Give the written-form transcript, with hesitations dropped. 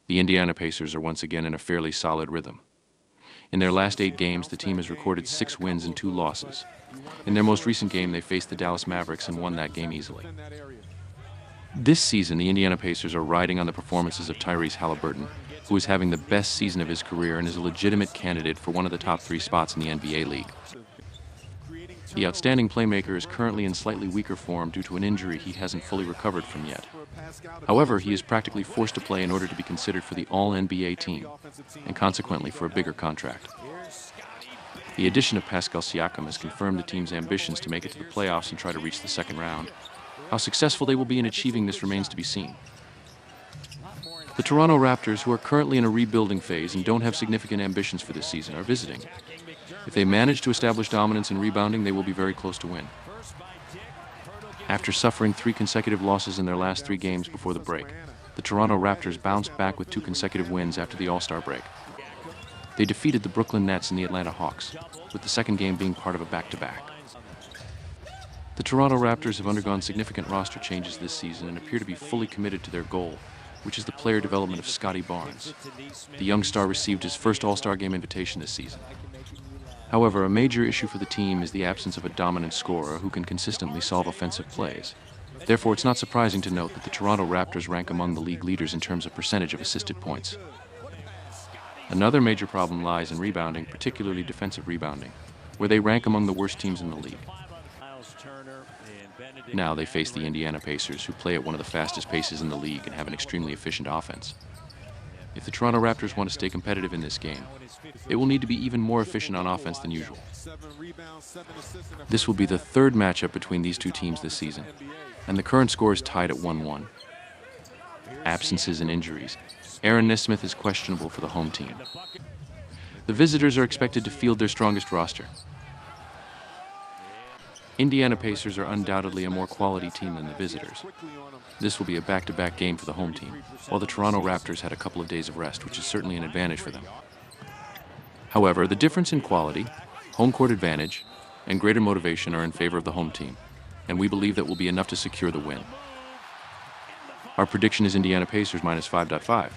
The Indiana Pacers are once again in a fairly solid rhythm. In their last 8 games, the team has recorded 6 wins and 2 losses. In their most recent game, they faced the Dallas Mavericks and won that game easily. This season, the Indiana Pacers are riding on the performances of Tyrese Halliburton, who is having the best season of his career and is a legitimate candidate for one of the top 3 spots in the NBA league. The outstanding playmaker is currently in slightly weaker form due to an injury he hasn't fully recovered from yet. However, he is practically forced to play in order to be considered for the All-NBA team, and consequently for a bigger contract. The addition of Pascal Siakam has confirmed the team's ambitions to make it to the playoffs and try to reach the second round. How successful they will be in achieving this remains to be seen. The Toronto Raptors, who are currently in a rebuilding phase and don't have significant ambitions for this season, are visiting. If they manage to establish dominance in rebounding, they will be very close to win. After suffering 3 consecutive losses in their last 3 games before the break, the Toronto Raptors bounced back with 2 consecutive wins after the All-Star break. They defeated the Brooklyn Nets and the Atlanta Hawks, with the second game being part of a back-to-back. The Toronto Raptors have undergone significant roster changes this season and appear to be fully committed to their goal, which is the player development of Scotty Barnes. The young star received his first All-Star Game invitation this season. However, a major issue for the team is the absence of a dominant scorer who can consistently solve offensive plays. Therefore, it's not surprising to note that the Toronto Raptors rank among the league leaders in terms of percentage of assisted points. Another major problem lies in rebounding, particularly defensive rebounding, where they rank among the worst teams in the league. Now they face the Indiana Pacers, who play at one of the fastest paces in the league and have an extremely efficient offense. If the Toronto Raptors want to stay competitive in this game, it will need to be even more efficient on offense than usual. This will be the 3rd matchup between these 2 teams this season, and the current score is tied at 1-1. Absences and injuries. Aaron Nesmith is questionable for the home team. The visitors are expected to field their strongest roster. Indiana Pacers are undoubtedly a more quality team than the visitors. This will be a back-to-back game for the home team, while the Toronto Raptors had a couple of days of rest, which is certainly an advantage for them. However, the difference in quality, home court advantage, and greater motivation are in favor of the home team, and we believe that will be enough to secure the win. Our prediction is Indiana Pacers minus 5.5.